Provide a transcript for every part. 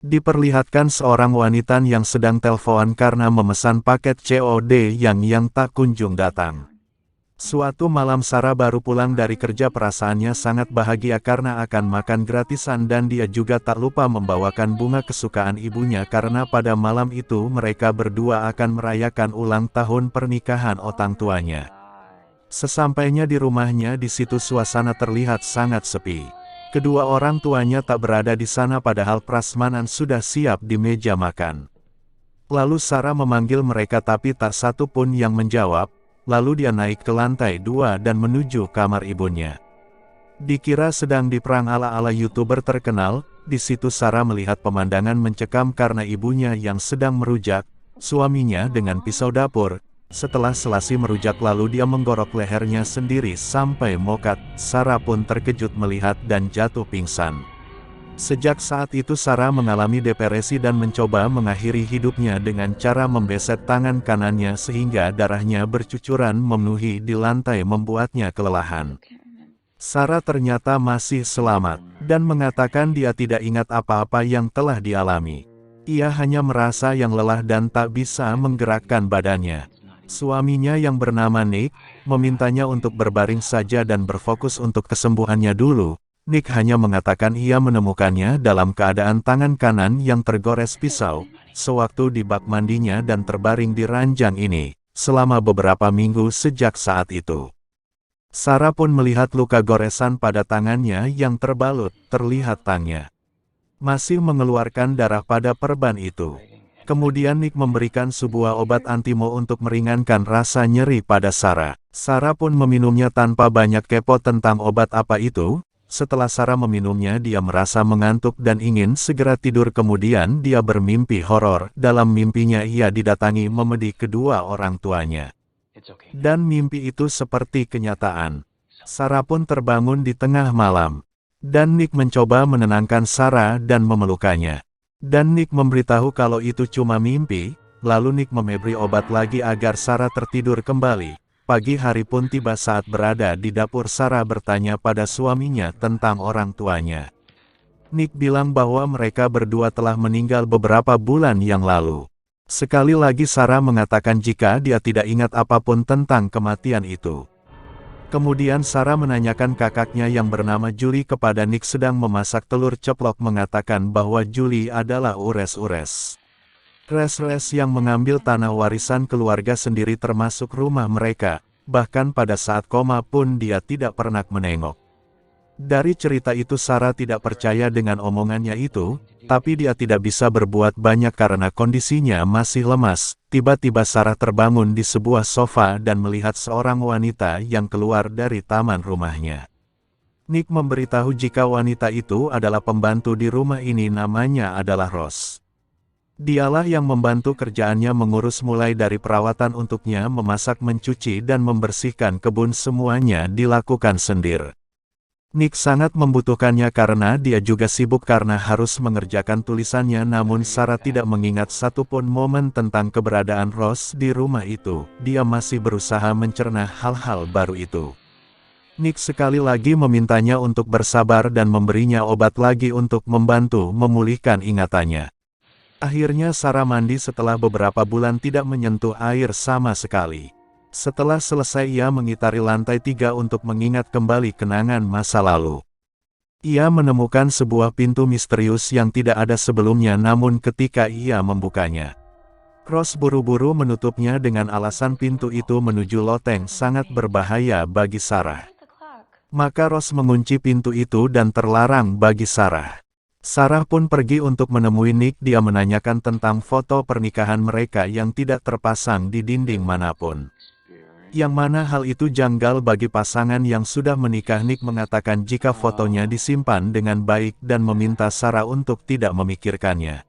Diperlihatkan seorang wanita yang sedang telepon karena memesan paket COD yang tak kunjung datang. Suatu malam Sarah baru pulang dari kerja, perasaannya sangat bahagia karena akan makan gratisan dan dia juga tak lupa membawakan bunga kesukaan ibunya karena pada malam itu mereka berdua akan merayakan ulang tahun pernikahan orang tuanya. Sesampainya di rumahnya, di situ suasana terlihat sangat sepi. Kedua orang tuanya tak berada di sana padahal prasmanan sudah siap di meja makan. Lalu Sarah memanggil mereka tapi tak satu pun yang menjawab, lalu dia naik ke lantai 2 dan menuju kamar ibunya. Dikira sedang diperang ala-ala YouTuber terkenal, di situ Sarah melihat pemandangan mencekam karena ibunya yang sedang merujak suaminya dengan pisau dapur. Setelah selesai merujak lalu dia menggorok lehernya sendiri sampai mokat. Sarah pun terkejut melihat dan jatuh pingsan. Sejak saat itu Sarah mengalami depresi dan mencoba mengakhiri hidupnya dengan cara membeset tangan kanannya sehingga darahnya bercucuran memenuhi di lantai membuatnya kelelahan. Sarah ternyata masih selamat, dan mengatakan dia tidak ingat apa-apa yang telah dialami. Ia hanya merasa yang lelah dan tak bisa menggerakkan badannya. Suaminya yang bernama Nick, memintanya untuk berbaring saja dan berfokus untuk kesembuhannya dulu. Nick hanya mengatakan ia menemukannya dalam keadaan tangan kanan yang tergores pisau, sewaktu di bak mandinya dan terbaring di ranjang ini, selama beberapa minggu sejak saat itu. Sarah pun melihat luka goresan pada tangannya yang terbalut, terlihat tangnya masih mengeluarkan darah pada perban itu. Kemudian Nick memberikan sebuah obat antimo untuk meringankan rasa nyeri pada Sarah. Sarah pun meminumnya tanpa banyak kepo tentang obat apa itu. Setelah Sarah meminumnya, dia merasa mengantuk dan ingin segera tidur. Kemudian dia bermimpi horor. Dalam mimpinya ia didatangi memedi kedua orang tuanya. Dan mimpi itu seperti kenyataan. Sarah pun terbangun di tengah malam. Dan Nick mencoba menenangkan Sarah dan memeluknya. Dan Nick memberitahu kalau itu cuma mimpi, lalu Nick memberi obat lagi agar Sarah tertidur kembali. Pagi hari pun tiba. Saat berada di dapur, Sarah bertanya pada suaminya tentang orang tuanya. Nick bilang bahwa mereka berdua telah meninggal beberapa bulan yang lalu. Sekali lagi Sarah mengatakan jika dia tidak ingat apapun tentang kematian itu. Kemudian Sarah menanyakan kakaknya yang bernama Julie kepada Nick sedang memasak telur ceplok, mengatakan bahwa Julie adalah ures-ures. Ures-ures yang mengambil tanah warisan keluarga sendiri termasuk rumah mereka, bahkan pada saat koma pun dia tidak pernah menengok. Dari cerita itu Sarah tidak percaya dengan omongannya itu, tapi dia tidak bisa berbuat banyak karena kondisinya masih lemas. Tiba-tiba Sarah terbangun di sebuah sofa dan melihat seorang wanita yang keluar dari taman rumahnya. Nick memberitahu jika wanita itu adalah pembantu di rumah ini, namanya adalah Rose. Dialah yang membantu kerjaannya mengurus mulai dari perawatan untuknya, memasak, mencuci dan membersihkan kebun, semuanya dilakukan sendiri. Nick sangat membutuhkannya karena dia juga sibuk karena harus mengerjakan tulisannya, namun Sarah tidak mengingat satupun momen tentang keberadaan Rose di rumah itu. Dia masih berusaha mencerna hal-hal baru itu. Nick sekali lagi memintanya untuk bersabar dan memberinya obat lagi untuk membantu memulihkan ingatannya. Akhirnya Sarah mandi setelah beberapa bulan tidak menyentuh air sama sekali. Setelah selesai ia mengitari lantai 3 untuk mengingat kembali kenangan masa lalu. Ia menemukan sebuah pintu misterius yang tidak ada sebelumnya, namun ketika ia membukanya, Rose buru-buru menutupnya dengan alasan pintu itu menuju loteng sangat berbahaya bagi Sarah. Maka Rose mengunci pintu itu dan terlarang bagi Sarah. Sarah pun pergi untuk menemui Nick. Dia menanyakan tentang foto pernikahan mereka yang tidak terpasang di dinding manapun. Yang mana hal itu janggal bagi pasangan yang sudah menikah. Nick mengatakan jika fotonya disimpan dengan baik dan meminta Sarah untuk tidak memikirkannya.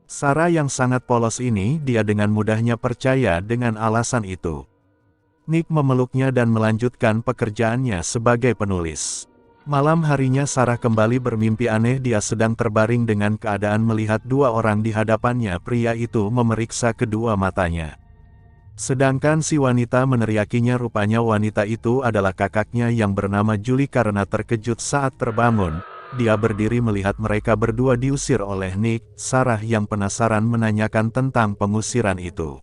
Sarah yang sangat polos ini, dia dengan mudahnya percaya dengan alasan itu. Nick memeluknya dan melanjutkan pekerjaannya sebagai penulis. Malam harinya Sarah kembali bermimpi aneh. Dia sedang terbaring dengan keadaan melihat dua orang di hadapannya. Pria itu memeriksa kedua matanya. Sedangkan si wanita meneriakinya. Rupanya wanita itu adalah kakaknya yang bernama Julie. Karena terkejut saat terbangun, dia berdiri melihat mereka berdua diusir oleh Nick. Sarah yang penasaran menanyakan tentang pengusiran itu.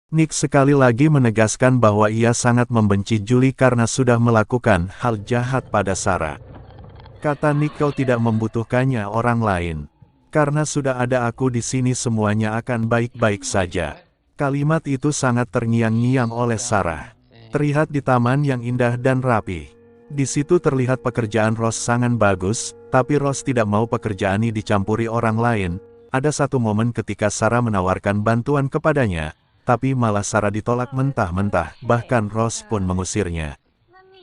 Nick sekali lagi menegaskan bahwa ia sangat membenci Julie karena sudah melakukan hal jahat pada Sarah. Kata Nick, kau tidak membutuhkannya orang lain. Karena sudah ada aku di sini semuanya akan baik-baik saja. Kalimat itu sangat terngiang-ngiang oleh Sarah. Terlihat di taman yang indah dan rapi. Di situ terlihat pekerjaan Ross sangat bagus, tapi Ross tidak mau pekerjaan ini dicampuri orang lain. Ada satu momen ketika Sarah menawarkan bantuan kepadanya, tapi malah Sarah ditolak mentah-mentah, bahkan Ross pun mengusirnya.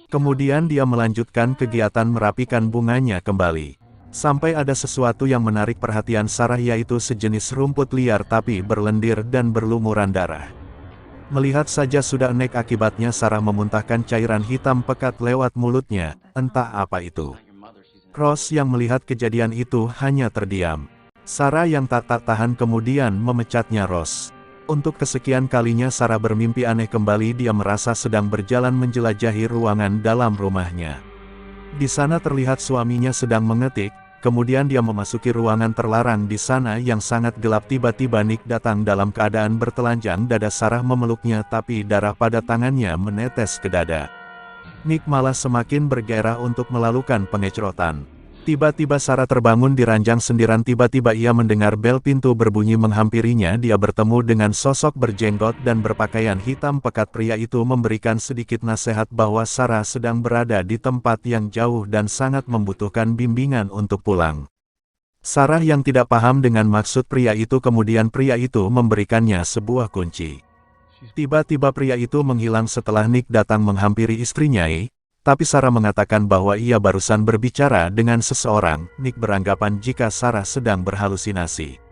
Kemudian dia melanjutkan kegiatan merapikan bunganya kembali. Sampai ada sesuatu yang menarik perhatian Sarah, yaitu sejenis rumput liar tapi berlendir dan berlumuran darah. Melihat saja sudah aneh akibatnya Sarah memuntahkan cairan hitam pekat lewat mulutnya, entah apa itu. Ross yang melihat kejadian itu hanya terdiam. Sarah yang tak tahan kemudian memecatnya Ross. Untuk kesekian kalinya Sarah bermimpi aneh kembali, dia merasa sedang berjalan menjelajahi ruangan dalam rumahnya. Di sana terlihat suaminya sedang mengetik. Kemudian dia memasuki ruangan terlarang di sana yang sangat gelap. Tiba-tiba Nick datang dalam keadaan bertelanjang dada. Sarah memeluknya tapi darah pada tangannya menetes ke dada. Nick malah semakin bergairah untuk melakukan pengecrotan. Tiba-tiba Sarah terbangun di ranjang sendirian. Tiba-tiba ia mendengar bel pintu berbunyi menghampirinya. Dia bertemu dengan sosok berjenggot dan berpakaian hitam pekat. Pria itu memberikan sedikit nasihat bahwa Sarah sedang berada di tempat yang jauh dan sangat membutuhkan bimbingan untuk pulang. Sarah yang tidak paham dengan maksud pria itu, kemudian pria itu memberikannya sebuah kunci. Tiba-tiba pria itu menghilang setelah Nick datang menghampiri istrinya. Tapi Sarah mengatakan bahwa ia barusan berbicara dengan seseorang. Nick beranggapan jika Sarah sedang berhalusinasi.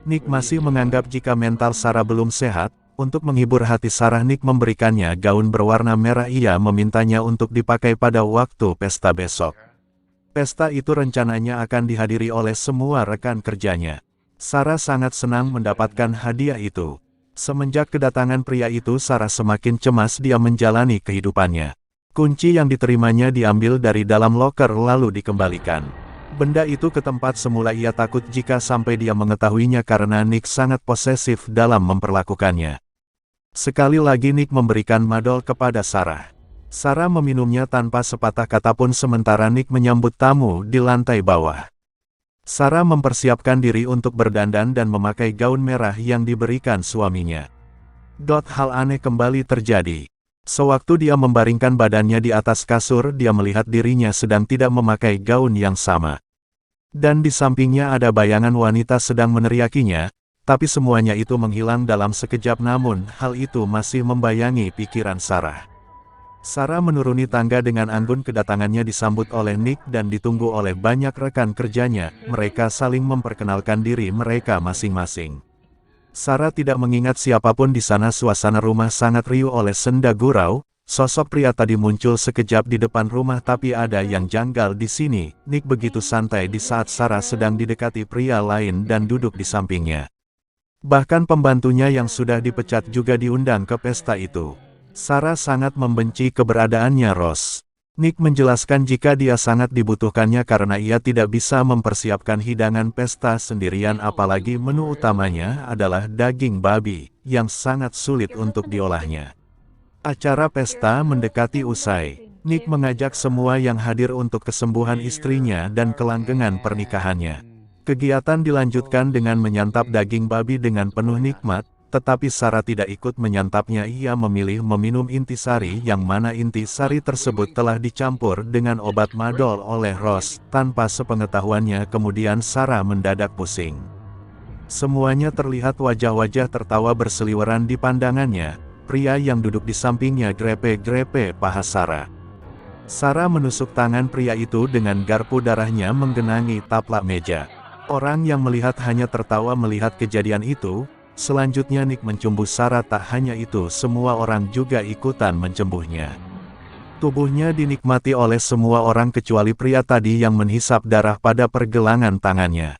Nick masih menganggap jika mental Sarah belum sehat. Untuk menghibur hati Sarah, Nick memberikannya gaun berwarna merah. Ia memintanya untuk dipakai pada waktu pesta besok. Pesta itu rencananya akan dihadiri oleh semua rekan kerjanya. Sarah sangat senang mendapatkan hadiah itu. Semenjak kedatangan pria itu, Sarah semakin cemas. Dia menjalani kehidupannya. Kunci yang diterimanya diambil dari dalam loker lalu dikembalikan. Benda itu ke tempat semula. Ia takut jika sampai dia mengetahuinya karena Nick sangat posesif dalam memperlakukannya. Sekali lagi Nick memberikan madol kepada Sarah. Sarah meminumnya tanpa sepatah kata pun sementara Nick menyambut tamu di lantai bawah. Sarah mempersiapkan diri untuk berdandan dan memakai gaun merah yang diberikan suaminya. Hal aneh kembali terjadi. Sewaktu dia membaringkan badannya di atas kasur, dia melihat dirinya sedang tidak memakai gaun yang sama. Dan di sampingnya ada bayangan wanita sedang meneriakinya, tapi semuanya itu menghilang dalam sekejap. Namun, hal itu masih membayangi pikiran Sarah. Sarah menuruni tangga dengan anggun. Kedatangannya disambut oleh Nick dan ditunggu oleh banyak rekan kerjanya. Mereka saling memperkenalkan diri mereka masing-masing. Sarah tidak mengingat siapapun di sana. Suasana rumah sangat riuh oleh senda gurau. Sosok pria tadi muncul sekejap di depan rumah, tapi ada yang janggal di sini. Nick begitu santai di saat Sarah sedang didekati pria lain dan duduk di sampingnya. Bahkan pembantunya yang sudah dipecat juga diundang ke pesta itu. Sarah sangat membenci keberadaannya Ross. Nick menjelaskan jika dia sangat dibutuhkannya karena ia tidak bisa mempersiapkan hidangan pesta sendirian, apalagi menu utamanya adalah daging babi, yang sangat sulit untuk diolahnya. Acara pesta mendekati usai. Nick mengajak semua yang hadir untuk kesembuhan istrinya dan kelanggengan pernikahannya. Kegiatan dilanjutkan dengan menyantap daging babi dengan penuh nikmat. Tetapi Sarah tidak ikut menyantapnya. Ia memilih meminum intisari, yang mana intisari tersebut telah dicampur dengan obat madol oleh Ross. Tanpa sepengetahuannya kemudian Sarah mendadak pusing. Semuanya terlihat wajah-wajah tertawa berseliweran di pandangannya. Pria yang duduk di sampingnya grepe-grepe paha Sarah. Sarah menusuk tangan pria itu dengan garpu. Darahnya menggenangi taplak meja. Orang yang melihat hanya tertawa melihat kejadian itu. Selanjutnya Nick mencumbu Sarah. Tak hanya itu, semua orang juga ikutan mencembuhnya. Tubuhnya dinikmati oleh semua orang kecuali pria tadi yang menghisap darah pada pergelangan tangannya.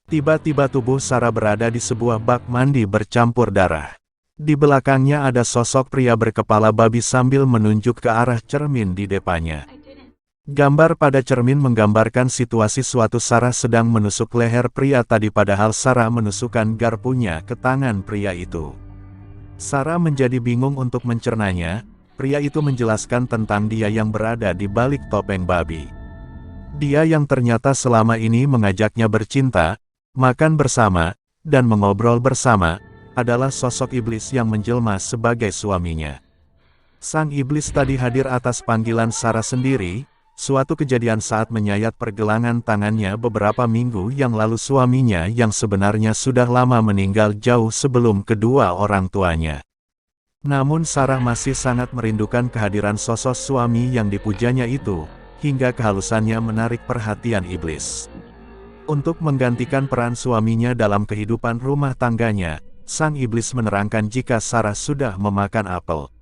Tiba-tiba tubuh Sarah berada di sebuah bak mandi bercampur darah. Di belakangnya ada sosok pria berkepala babi sambil menunjuk ke arah cermin di depannya. Gambar pada cermin menggambarkan situasi suatu Sarah sedang menusuk leher pria tadi padahal Sarah menusukkan garpunya ke tangan pria itu. Sarah menjadi bingung untuk mencernanya, pria itu menjelaskan tentang dia yang berada di balik topeng babi. Dia yang ternyata selama ini mengajaknya bercinta, makan bersama, dan mengobrol bersama, adalah sosok iblis yang menjelma sebagai suaminya. Sang iblis tadi hadir atas panggilan Sarah sendiri. Suatu kejadian saat menyayat pergelangan tangannya beberapa minggu yang lalu suaminya yang sebenarnya sudah lama meninggal jauh sebelum kedua orang tuanya. Namun Sarah masih sangat merindukan kehadiran sosok suami yang dipujanya itu, hingga kehalusannya menarik perhatian iblis. Untuk menggantikan peran suaminya dalam kehidupan rumah tangganya, sang iblis menerangkan jika Sarah sudah memakan apel.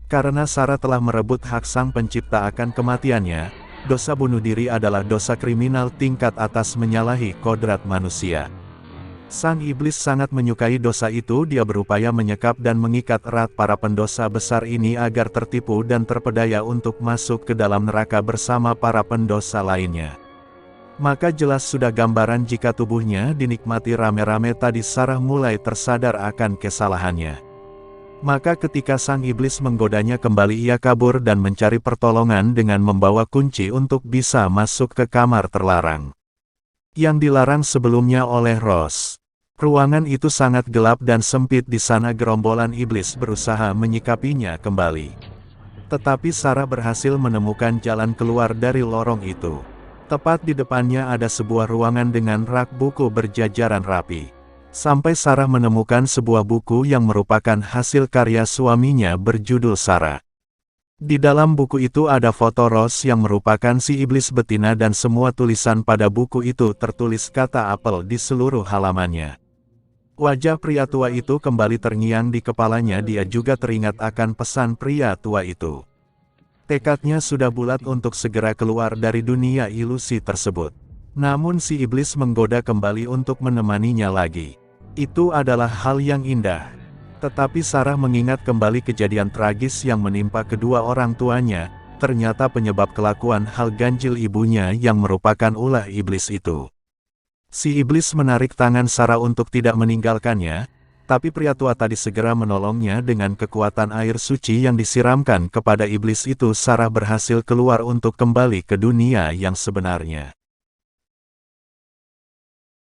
Karena Sarah telah merebut hak sang pencipta akan kematiannya, dosa bunuh diri adalah dosa kriminal tingkat atas menyalahi kodrat manusia. Sang iblis sangat menyukai dosa itu. Dia berupaya menyekap dan mengikat erat para pendosa besar ini agar tertipu dan terpedaya untuk masuk ke dalam neraka bersama para pendosa lainnya. Maka jelas sudah gambaran jika tubuhnya dinikmati rame-rame tadi Sarah mulai tersadar akan kesalahannya. Maka ketika sang iblis menggodanya kembali ia kabur dan mencari pertolongan dengan membawa kunci untuk bisa masuk ke kamar terlarang. Yang dilarang sebelumnya oleh Rose. Ruangan itu sangat gelap dan sempit. Di sana gerombolan iblis berusaha menyikapinya kembali. Tetapi Sarah berhasil menemukan jalan keluar dari lorong itu. Tepat di depannya ada sebuah ruangan dengan rak buku berjajaran rapi. Sampai Sarah menemukan sebuah buku yang merupakan hasil karya suaminya berjudul Sarah. Di dalam buku itu ada foto Rose yang merupakan si iblis betina dan semua tulisan pada buku itu tertulis kata apel di seluruh halamannya. Wajah pria tua itu kembali terngiang di kepalanya. Dia juga teringat akan pesan pria tua itu. Tekadnya sudah bulat untuk segera keluar dari dunia ilusi tersebut. Namun si iblis menggoda kembali untuk menemaninya lagi. Itu adalah hal yang indah. Tetapi Sarah mengingat kembali kejadian tragis yang menimpa kedua orang tuanya. Ternyata penyebab kelakuan hal ganjil ibunya yang merupakan ulah iblis itu. Si iblis menarik tangan Sarah untuk tidak meninggalkannya, tapi pria tua tadi segera menolongnya dengan kekuatan air suci yang disiramkan kepada iblis itu. Sarah berhasil keluar untuk kembali ke dunia yang sebenarnya.